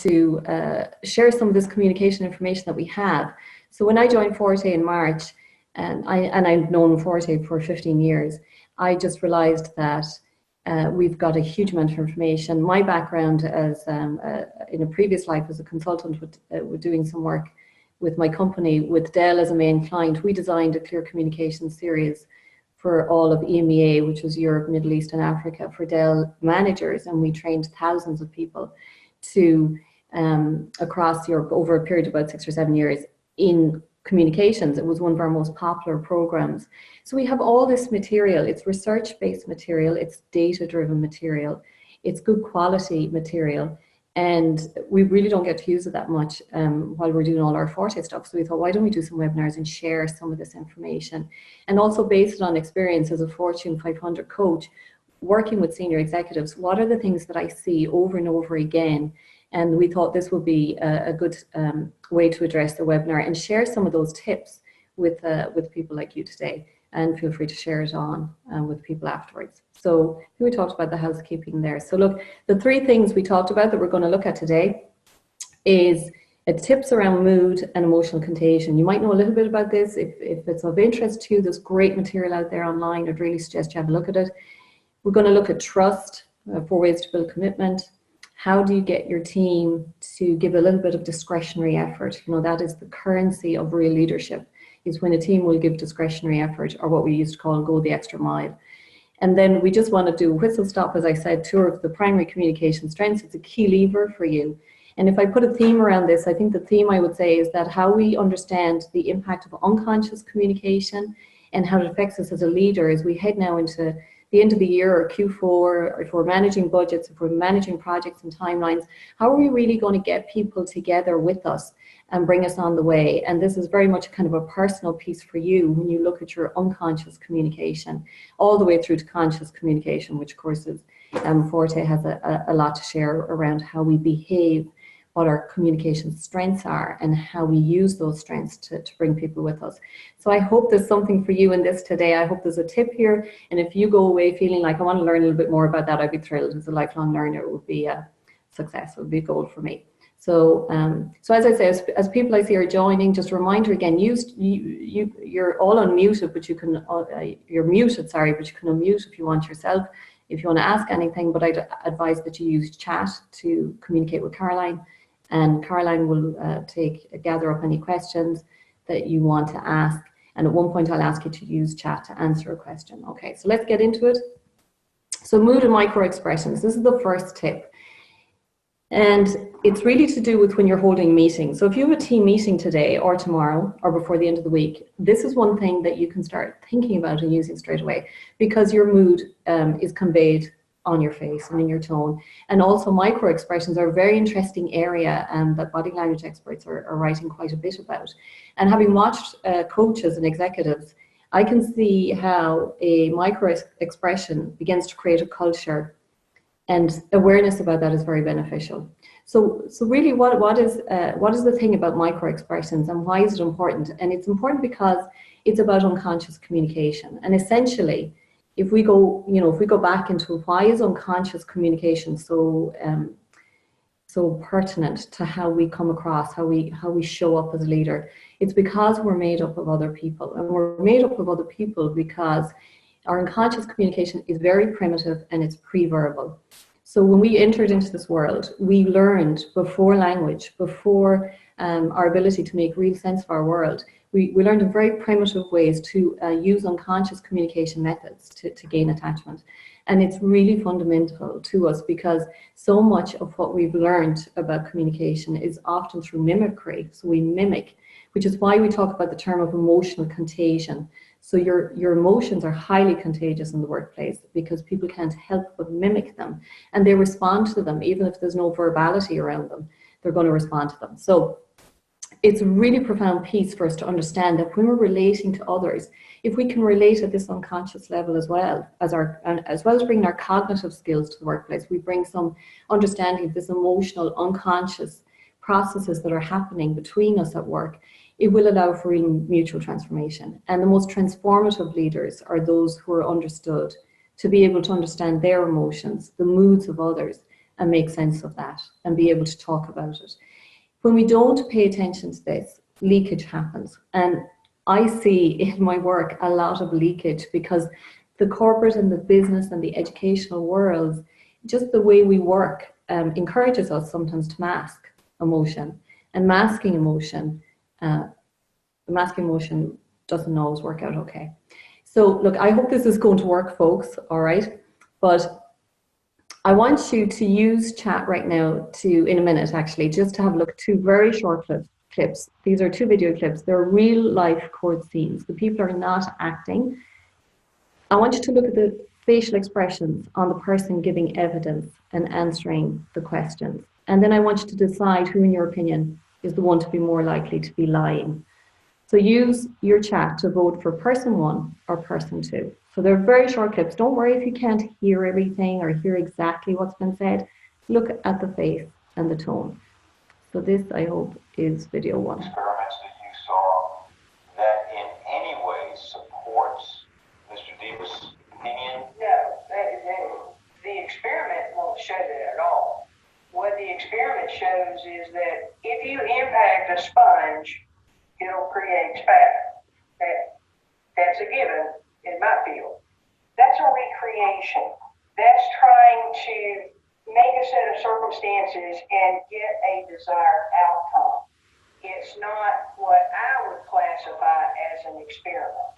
to share some of this communication information that we have. So when I joined Forté in March, and I've known Forté for 15 years, I just realized that we've got a huge amount of information. My background as in a previous life as a consultant with doing some work with my company, with Dell as a main client, we designed a clear communication series for all of EMEA, which was Europe, Middle East and Africa, for Dell managers, and we trained thousands of people to across Europe over a period of about 6 or 7 years in communications. It was one of our most popular programs. So we have all this material. It's research-based material, it's data-driven material, it's good quality material, and we really don't get to use it that much while we're doing all our Forté stuff. So we thought, why don't we do some webinars and share some of this information, and also based on experience as a Fortune 500 coach working with senior executives. What are the things that I see over and over again? And we thought this would be a good way to address the webinar and share some of those tips with people like you today. And feel free to share it on with people afterwards. So we talked about the housekeeping there. So look, the 3 things we talked about that we're going to look at today is tips around mood and emotional contagion. You might know a little bit about this. If it's of interest to you, there's great material out there online. I'd really suggest you have a look at it. We're going to look at trust, 4 ways to build commitment. How do you get your team to give a little bit of discretionary effort? You know, that is the currency of real leadership, is when a team will give discretionary effort, or what we used to call go the extra mile. And then we just want to do a whistle stop, as I said, tour of the primary communication strengths. It's a key lever for you. And if I put a theme around this, I think the theme I would say is that how we understand the impact of unconscious communication and how it affects us as a leader as we head now into the end of the year or Q4, or if we're managing budgets, if we're managing projects and timelines, how are we really going to get people together with us and bring us on the way? And this is very much kind of a personal piece for you when you look at your unconscious communication, all the way through to conscious communication, which of course is, Forté has a lot to share around how we behave, what our communication strengths are, and how we use those strengths to bring people with us. So I hope there's something for you in this today. I hope there's a tip here. And if you go away feeling like I want to learn a little bit more about that, I'd be thrilled. As a lifelong learner, it would be a success. It would be a goal for me. So, so as I say, as people I see are joining, just a reminder again, you're all unmuted, but you can, you're muted, sorry, but you can unmute if you want yourself, if you want to ask anything. But I'd advise that you use chat to communicate with Caroline. And Caroline will gather up any questions that you want to ask. And at one point, I'll ask you to use chat to answer a question. Okay, so let's get into it. So mood and micro expressions. This is the first tip. And it's really to do with when you're holding meetings. So if you have a team meeting today or tomorrow or before the end of the week, this is one thing that you can start thinking about and using straight away, because your mood is conveyed on your face and in your tone. And also micro expressions are a very interesting area that body language experts are writing quite a bit about. And having watched coaches and executives, I can see how a micro expression begins to create a culture, and awareness about that is very beneficial. So really what is the thing about micro expressions, and why is it important? And it's important because it's about unconscious communication. And essentially, if we go back into why is unconscious communication so pertinent to how we come across, how we show up as a leader, it's because we're made up of other people. And we're made up of other people because our unconscious communication is very primitive and it's pre-verbal. So when we entered into this world, we learned before language, before our ability to make real sense of our world, we learned in very primitive ways to use unconscious communication methods to gain attachment. And it's really fundamental to us, because so much of what we've learned about communication is often through mimicry. So we mimic, which is why we talk about the term of emotional contagion. So your emotions are highly contagious in the workplace, because people can't help but mimic them, and they respond to them. Even if there's no verbality around them, they're going to respond to them. So it's a really profound piece for us to understand that when we're relating to others, if we can relate at this unconscious level as well as bringing our cognitive skills to the workplace, we bring some understanding of this emotional, unconscious processes that are happening between us at work, it will allow for real mutual transformation. And the most transformative leaders are those who are understood, to be able to understand their emotions, the moods of others, and make sense of that and be able to talk about it. When we don't pay attention to this, leakage happens. And I see in my work a lot of leakage because the corporate and the business and the educational worlds, just the way we work encourages us sometimes to mask emotion. And masking emotion doesn't always work out okay. So look, I hope this is going to work, folks, all right? But I want you to use chat right now in a minute actually, just to have a look at two very short clips. These are two video clips. They're real life court scenes. The people are not acting. I want you to look at the facial expressions on the person giving evidence and answering the questions. And then I want you to decide who, in your opinion, is the one to be more likely to be lying. So use your chat to vote for person 1 or person 2. So they're very short clips. Don't worry if you can't hear everything or hear exactly what's been said. Look at the face and the tone. So this, I hope, is video 1. Experiments that you saw that in any way supports Mr. Deaver's opinion? No, the experiment won't show that at all. What the experiment shows is that if you impact a sponge, it'll create spatter. That's a given in my field. That's a recreation. That's trying to make a set of circumstances and get a desired outcome. It's not what I would classify as an experiment.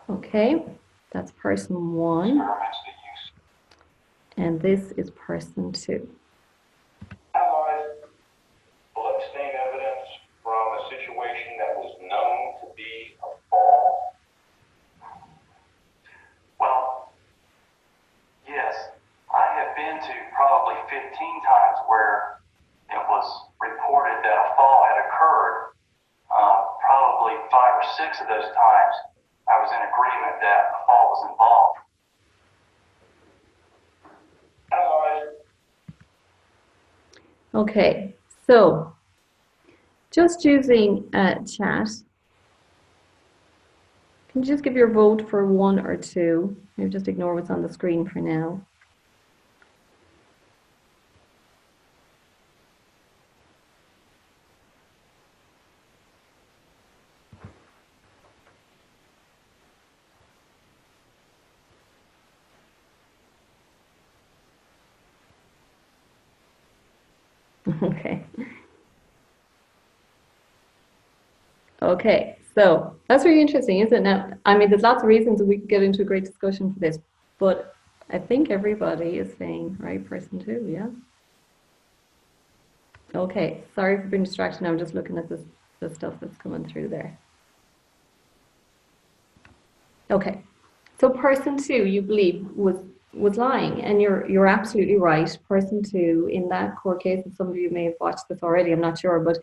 Okay, that's person 1. And this is person 2. Bloodstain evidence from a situation that was known to be a fall. Well, yes, I have been to probably 15 times where it was reported that a fall had occurred. Probably 5 or 6 of those times I was in agreement that a fall was involved. Okay, so just using chat, can you just give your vote for 1 or 2? Maybe just ignore what's on the screen for now. Okay. Okay, so that's really interesting, isn't it? Now, I mean, there's lots of reasons that we could get into a great discussion for this, but I think everybody is saying, right, person 2, yeah? Okay, sorry for being distracted. Now I'm just looking at the stuff that's coming through there. Okay, so person 2, you believe, was lying, and you're absolutely right. Person 2 in that court case, and some of you may have watched this already, I'm not sure, but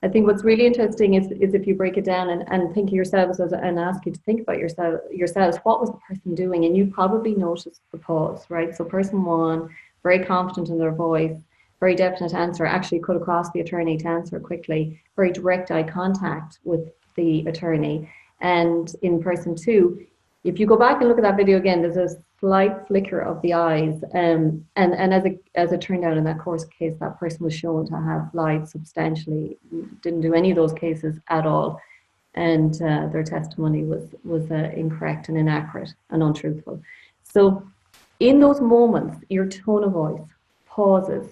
I think what's really interesting is if you break it down and think of yourselves and ask you to think about yourselves, what was the person doing? And you probably noticed the pause, right? So person 1, very confident in their voice, very definite answer, actually cut across the attorney to answer quickly, very direct eye contact with the attorney. And in person 2, if you go back and look at that video again, there's a slight flicker of the eyes. And as it turned out in that court case, that person was shown to have lied substantially, didn't do any of those cases at all. And their testimony was incorrect and inaccurate and untruthful. So in those moments, your tone of voice, pauses,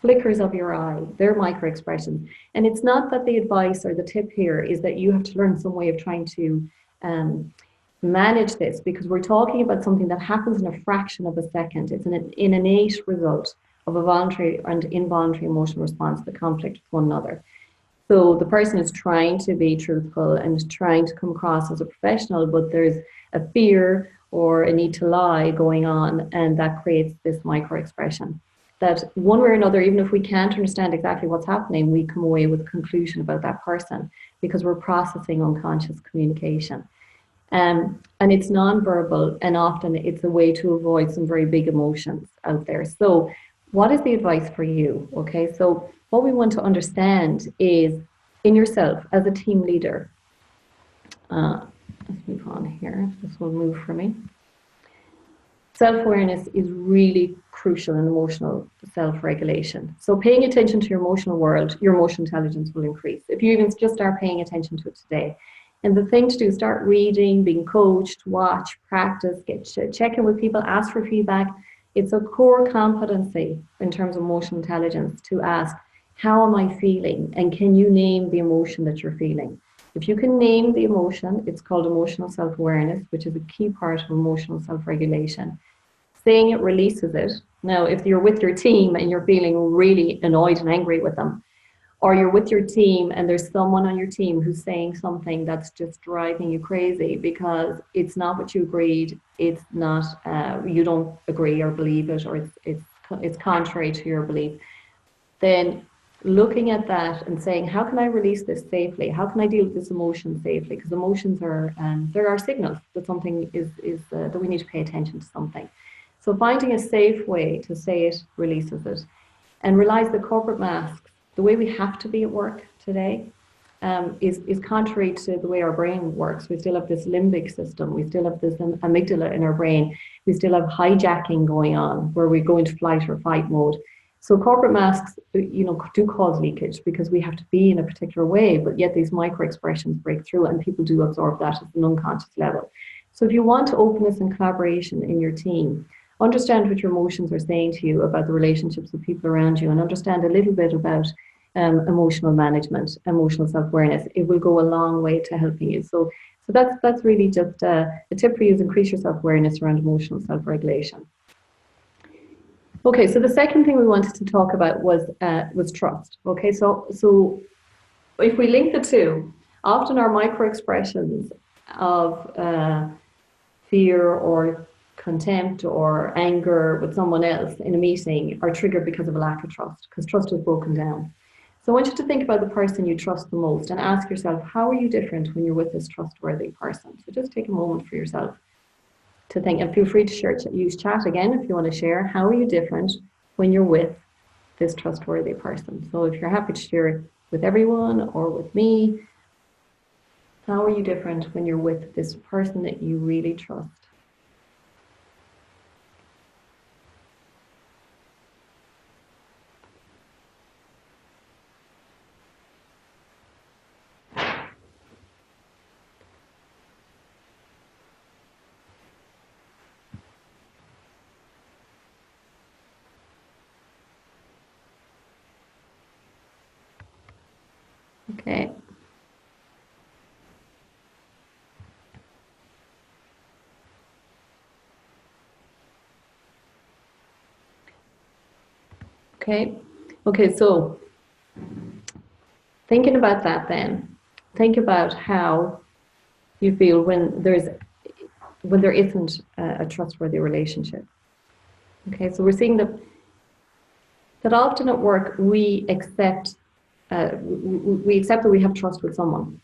flickers of your eye, they're micro expressions. And it's not that the advice or the tip here is that you have to learn some way of trying to manage this, because we're talking about something that happens in a fraction of a second. It's an innate result of a voluntary and involuntary emotional response to conflict with one another. So the person is trying to be truthful and trying to come across as a professional, but there's a fear or a need to lie going on, and that creates this micro expression that one way or another, even if we can't understand exactly what's happening, we come away with a conclusion about that person because we're processing unconscious communication. And it's nonverbal, and often it's a way to avoid some very big emotions out there. So what is the advice for you? Okay, so what we want to understand is in yourself as a team leader. Let's move on here. This will move for me. self-awareness is really crucial in emotional self-regulation. So paying attention to your emotional world, your emotional intelligence will increase. If you even just start paying attention to it today. And the thing to do, start reading, being coached, watch, practice, check in with people, ask for feedback. It's a core competency in terms of emotional intelligence to ask, how am I feeling? And can you name the emotion that you're feeling? If you can name the emotion, it's called emotional self-awareness, which is a key part of emotional self-regulation. Saying it releases it. Now, if you're with your team and you're feeling really annoyed and angry with them, or you're with your team and there's someone on your team who's saying something that's just driving you crazy because it's not what you agreed, it's not, you don't agree or believe it, or it's contrary to your belief, then looking at that and saying, how can I release this safely? How can I deal with this emotion safely? Because emotions are, there are signals that something is that we need to pay attention to something. So finding a safe way to say it releases it. And realize the corporate masks, the way we have to be at work today, is contrary to the way our brain works. We still have this limbic system. We still have this amygdala in our brain. We still have hijacking going on where we go into flight or fight mode. So corporate masks, do cause leakage because we have to be in a particular way, but yet these micro expressions break through and people do absorb that at an unconscious level. So if you want openness and collaboration in your team, understand what your emotions are saying to you about the relationships with people around you, and understand a little bit about emotional management, emotional self-awareness. It will go a long way to helping you. So that's really just a tip for you, is increase your self-awareness around emotional self-regulation. Okay, so the second thing we wanted to talk about was trust. Okay, so if we link the two, often our micro expressions of fear or contempt or anger with someone else in a meeting are triggered because of a lack of trust, because trust is broken down. So I want you to think about the person you trust the most and ask yourself, how are you different when you're with this trustworthy person? So just take a moment for yourself to think, and feel free to use chat again if you want to share. How are you different when you're with this trustworthy person? So if you're happy to share it with everyone or with me, how are you different when you're with this person that you really trust? Okay. Okay, so thinking about that then, think about how you feel when there isn't a trustworthy relationship. Okay, so we're seeing that often at work we accept that we have trust with someone.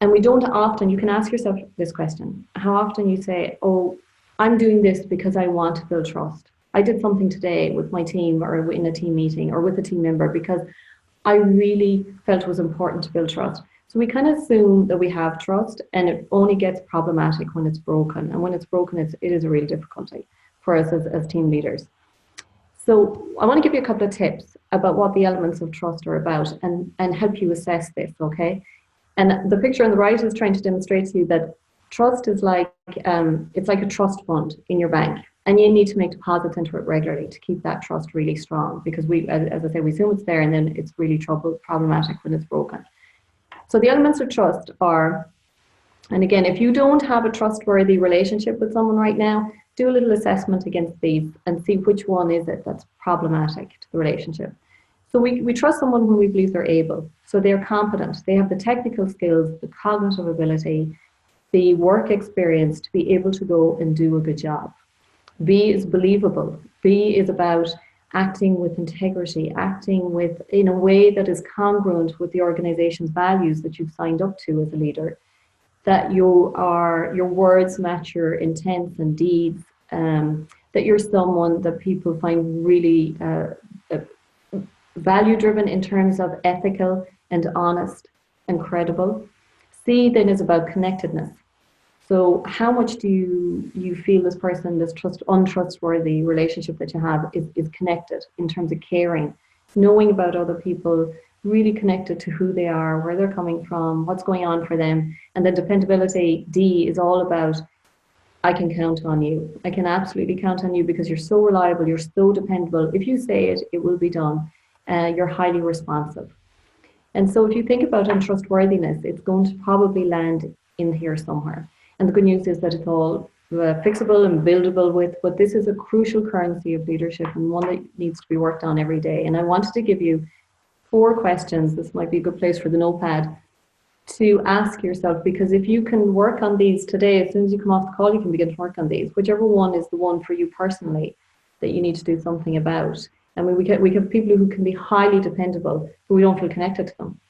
And we don't often, you can ask yourself this question, how often you say, oh, I'm doing this because I want to build trust. I did something today with my team or in a team meeting or with a team member because I really felt it was important to build trust. So we kind of assume that we have trust, and it only gets problematic when it's broken. And when it's broken, it is a real difficulty for us as team leaders. So I want to give you a couple of tips about what the elements of trust are about and help you assess this, okay? And the picture on the right is trying to demonstrate to you that trust is like, it's like a trust fund in your bank. And you need to make deposits into it regularly to keep that trust really strong, because we, as I say, we assume it's there and then it's really problematic when it's broken. So the elements of trust are, and again, if you don't have a trustworthy relationship with someone right now, do a little assessment against these and see which one is it that's problematic to the relationship. So we trust someone when we believe they're able. So they're competent. They have the technical skills, the cognitive ability, the work experience to be able to go and do a good job. B is believable. B is about acting with integrity, acting with in a way that is congruent with the organization's values that you've signed up to as a leader. That your words match your intents and deeds. That you're someone that people find really value-driven in terms of ethical and honest and credible. C then is about connectedness. So how much do you feel this person, this untrustworthy relationship that you have is connected in terms of caring, knowing about other people, really connected to who they are, where they're coming from, what's going on for them. And then dependability, D, is all about, I can count on you. I can absolutely count on you because you're so reliable, you're so dependable. If you say it, it will be done. You're highly responsive. And so if you think about untrustworthiness, it's going to probably land in here somewhere. And the good news is that it's all fixable and buildable with, but this is a crucial currency of leadership and one that needs to be worked on every day. And I wanted to give you 4 questions. This might be a good place for the notepad to ask yourself, because if you can work on these today, as soon as you come off the call, you can begin to work on these. Whichever one is the one for you personally that you need to do something about. And we have people who can be highly dependable, but we don't feel connected to them.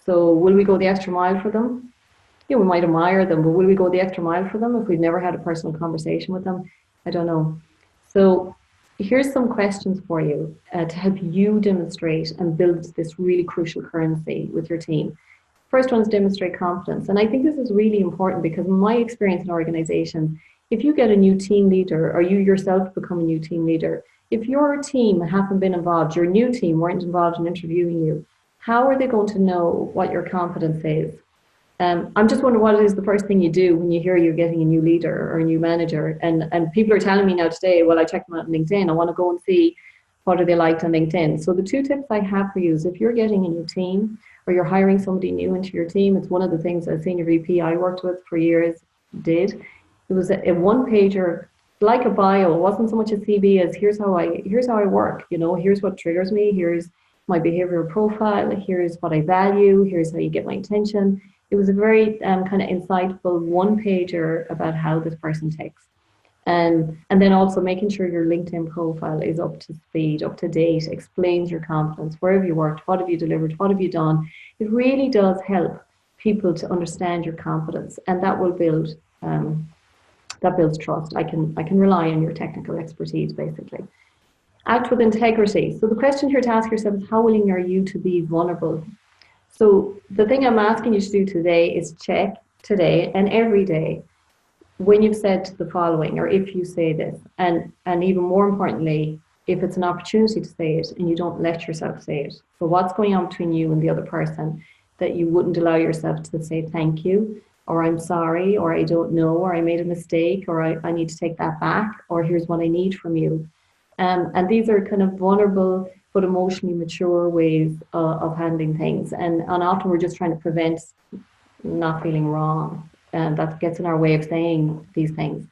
So will we go the extra mile for them? Yeah, we might admire them, but will we go the extra mile for them if we've never had a personal conversation with them? I don't know. So here's some questions for you to help you demonstrate and build this really crucial currency with your team. First one is demonstrate confidence. And I think this is really important because in my experience in organizations, if you get a new team leader or you yourself become a new team leader, if your team haven't been involved, your new team weren't involved in interviewing you, how are they going to know what your confidence is? I'm just wondering what it is the first thing you do when you hear you're getting a new leader or a new manager. And people are telling me now today, well, I checked them out on LinkedIn. I want to go and see what are they liked on LinkedIn. So the 2 tips I have for you is if you're getting a new team or you're hiring somebody new into your team, it's one of the things a senior VP I worked with for years did. It was a 1-pager, like a bio. It wasn't so much a CV as here's how I work. You know, here's what triggers me. Here's my behavioral profile. Here's what I value. Here's how you get my attention. It was a very kind of insightful 1-pager about how this person ticks. And then also making sure your LinkedIn profile is up to speed, up to date, explains your confidence, where have you worked, what have you delivered, what have you done. It really does help people to understand your competence, and that will build that builds trust. I can rely on your technical expertise, basically. Act with integrity. So the question here to ask yourself is, how willing are you to be vulnerable? So the thing I'm asking you to do today is check today and every day when you've said the following, or if you say this, and even more importantly, if it's an opportunity to say it and you don't let yourself say it. So what's going on between you and the other person that you wouldn't allow yourself to say thank you, or I'm sorry, or I don't know, or I made a mistake, or I need to take that back, or here's what I need from you. And these are kind of vulnerable but emotionally mature ways of handling things. And often we're just trying to prevent not feeling wrong. And that gets in our way of saying these things.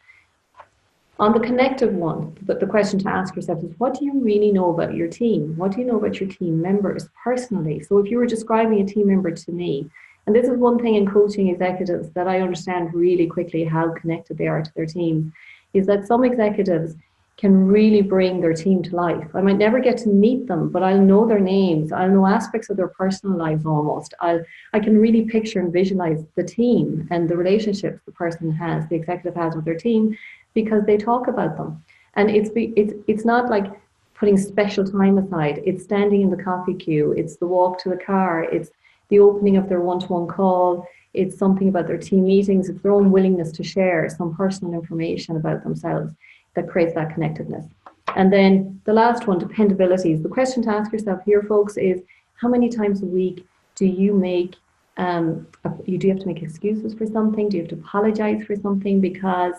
On the connective one, the question to ask yourself is, what do you really know about your team? What do you know about your team members personally? So if you were describing a team member to me, and this is one thing in coaching executives that I understand really quickly how connected they are to their team, is that some executives can really bring their team to life. I might never get to meet them, but I'll know their names. I'll know aspects of their personal lives almost. I can really picture and visualize the team and the relationships the person has, the executive has with their team, because they talk about them. And it's not like putting special time aside. It's standing in the coffee queue. It's the walk to the car. It's the opening of their one-to-one call. It's something about their team meetings. It's their own willingness to share some personal information about themselves that creates that connectedness. And then the last one, dependability. The question to ask yourself here, folks, is how many times a week do you make, do you have to make excuses for something? Do you have to apologize for something because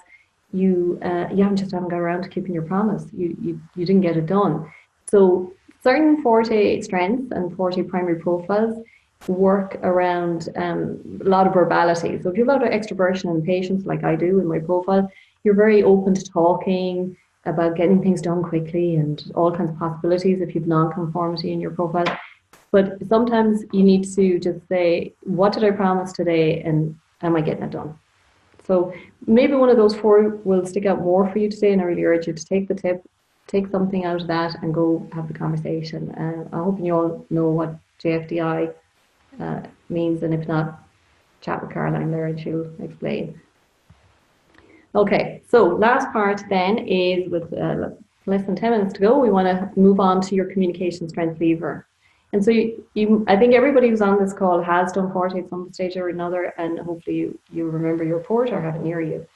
you haven't got around to keeping your promise? You didn't get it done. So certain Forté strengths and Forté primary profiles work around a lot of verbality. So if you have a lot of extroversion and patience, like I do in my profile, you're very open to talking about getting things done quickly and all kinds of possibilities if you've non-conformity in your profile. But sometimes you need to just say, what did I promise today and am I getting it done? So maybe one of those 4 will stick out more for you today, and I really urge you to take the tip, take something out of that and go have the conversation. I hope you all know what JFDI means, and if not, chat with Caroline there and she'll explain. Okay, so last part then is with less than 10 minutes to go, we want to move on to your communication strength lever. And so I think everybody who's on this call has done Forte at some stage or another, and hopefully you remember your report or have it near you.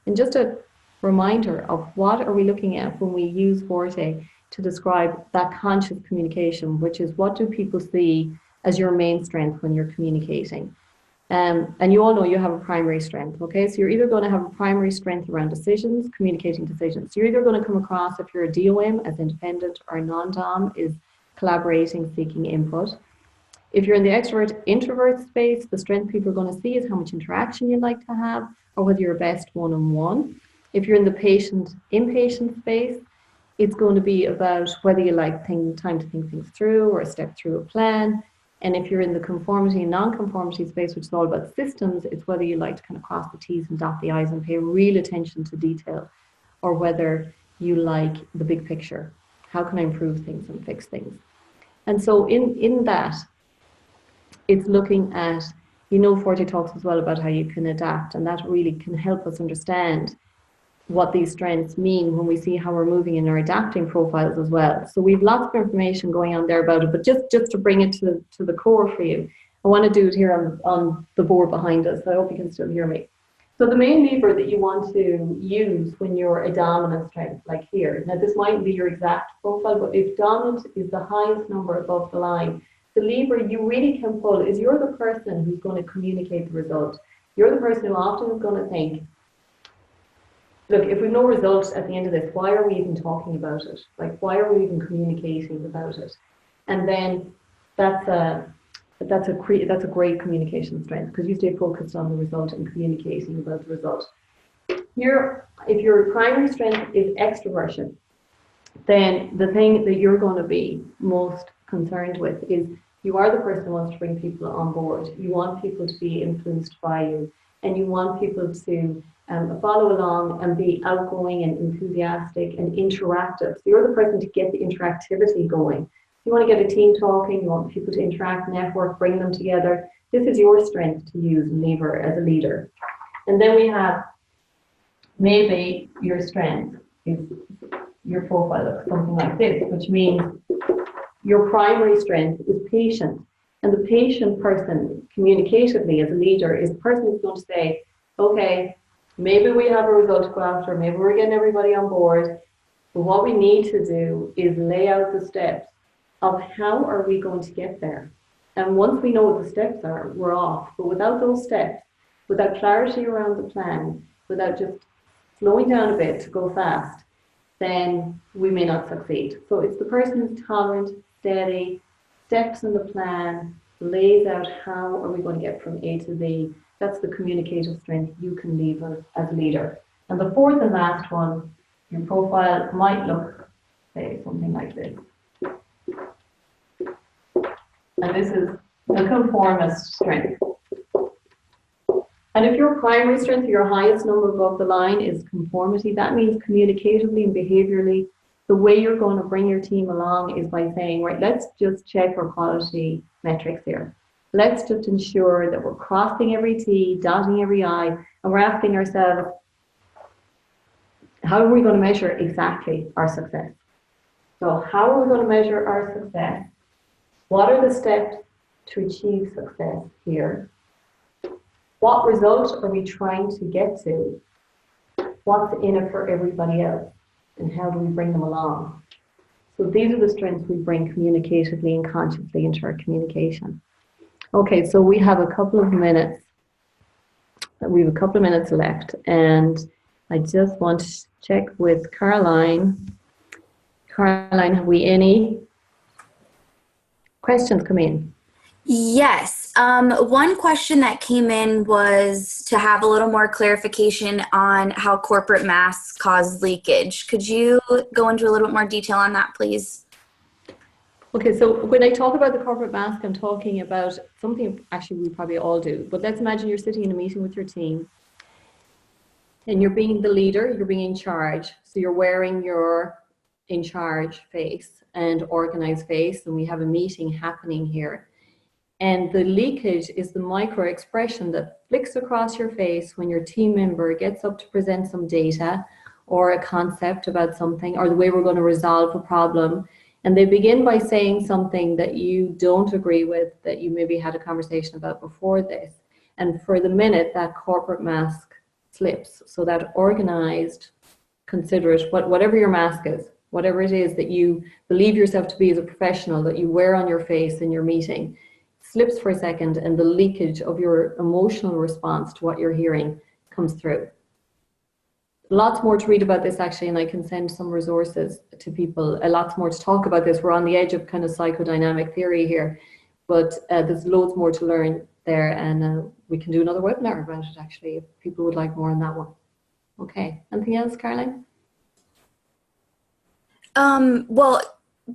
And just a reminder of what are we looking at when we use Forte to describe that conscious communication, which is what do people see as your main strength when you're communicating. And you all know you have a primary strength, okay? So you're either going to have a primary strength around decisions, communicating decisions. You're either going to come across, if you're a DOM, as independent, or a non-DOM is collaborating, seeking input. If you're in the extrovert-introvert space, the strength people are going to see is how much interaction you like to have, or whether you're best one-on-one. If you're in the patient-impatient space, it's going to be about whether you like time to think things through or step through a plan. And if you're in the conformity and non-conformity space, which is all about systems, it's whether you like to kind of cross the T's and dot the I's and pay real attention to detail, or whether you like the big picture. How can I improve things and fix things? And so in that, it's looking at, Forte talks as well about how you can adapt, and that really can help us understand what these strengths mean when we see how we're moving in our adapting profiles as well. So we've lots of information going on there about it, but just to bring it to the core for you, I want to do it here on the board behind us. I hope you can still hear me. So the main lever that you want to use when you're a dominant strength, like here, now this might be your exact profile, but if dominant is the highest number above the line, the lever you really can pull is you're the person who's going to communicate the result. You're the person who often is going to think, look, if we've no results at the end of this, why are we even talking about it? Like, why are we even communicating about it? And then that's a great communication strength, because you stay focused on the result and communicating about the result. Here, if your primary strength is extroversion, then the thing that you're going to be most concerned with is you are the person who wants to bring people on board. You want people to be influenced by you, and you want people to follow along and be outgoing and enthusiastic and interactive. So you're the person to get the interactivity going. You want to get a team talking, you want people to interact, network, bring them together. This is your strength to use and lever as a leader. And then we have maybe your strength is your profile looks something like this, which means your primary strength is patient. And the patient person, communicatively as a leader, is the person who's going to say, okay, maybe we have a result to go after, maybe we're getting everybody on board, but what we need to do is lay out the steps of how are we going to get there. And once we know what the steps are, we're off. But without those steps, without clarity around the plan, without just slowing down a bit to go fast, then we may not succeed. So it's the person who's tolerant, steady, steps in the plan, lays out how are we going to get from A to B. That's the communicative strength you can lever as a leader. And the fourth and last one, your profile might look, say, something like this. And this is the conformist strength. And if your primary strength, your highest number above the line is conformity, that means communicatively and behaviorally, the way you're going to bring your team along is by saying, right, let's just check our quality metrics here. Let's just ensure that we're crossing every T, dotting every I, and we're asking ourselves, how are we going to measure exactly our success? So how are we going to measure our success? What are the steps to achieve success here? What result are we trying to get to? What's in it for everybody else? And how do we bring them along? So these are the strengths we bring communicatively and consciously into our communication. Okay, so we have a couple of minutes. We have a couple of minutes left, and I just want to check with Caroline. Caroline, have we any questions come in? Yes. One question that came in was to have a little more clarification on how corporate masks cause leakage. Could you go into a little bit more detail on that, please? Okay, so when I talk about the corporate mask, I'm talking about something actually we probably all do. But let's imagine you're sitting in a meeting with your team and you're being the leader, you're being in charge. So you're wearing your in charge face and organized face, and we have a meeting happening here. And the leakage is the micro expression that flicks across your face when your team member gets up to present some data or a concept about something or the way we're going to resolve a problem. And they begin by saying something that you don't agree with, that you maybe had a conversation about before this. And for the minute, that corporate mask slips. So that organized, considerate, whatever your mask is, whatever it is that you believe yourself to be as a professional, that you wear on your face in your meeting, slips for a second, and the leakage of your emotional response to what you're hearing comes through. Lots more to read about this actually, and I can send some resources to people. Lots more to talk about this. We're on the edge of kind of psychodynamic theory here, but there's loads more to learn there, and we can do another webinar about it actually if people would like more on that one. Okay, anything else, Caroline? Well,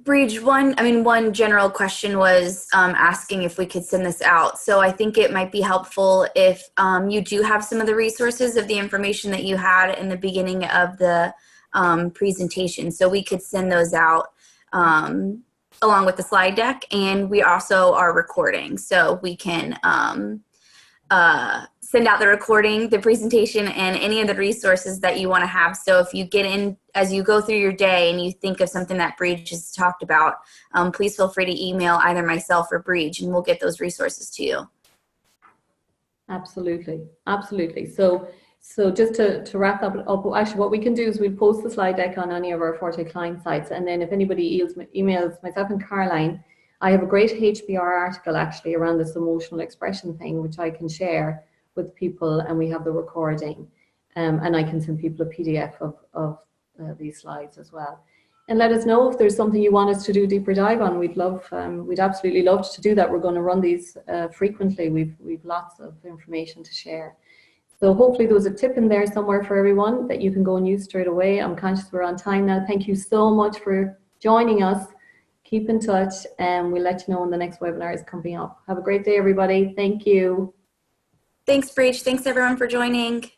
Bríd, one general question was asking if we could send this out. So I think it might be helpful if you do have some of the resources of the information that you had in the beginning of the presentation. So we could send those out along with the slide deck, and we also are recording. So we can send out the recording, the presentation, and any of the resources that you want to have. So if you get in, as you go through your day and you think of something that Bríd just talked about, please feel free to email either myself or Bríd, and we'll get those resources to you. Absolutely, absolutely. So just to wrap that up, actually what we can do is we'll post the slide deck on any of our Forté client sites, and then if anybody emails myself and Caroline, I have a great HBR article actually around this emotional expression thing, which I can share with people, and we have the recording, and I can send people a PDF of these slides as well. And let us know if there's something you want us to do a deeper dive on. We'd absolutely love to do that. We're going to run these frequently. We've lots of information to share. So hopefully there was a tip in there somewhere for everyone that you can go and use straight away. I'm conscious we're on time now. Thank you so much for joining us. Keep in touch, and we'll let you know when the next webinar is coming up. Have a great day, everybody. Thank you. Thanks, Bríd. Thanks, everyone, for joining.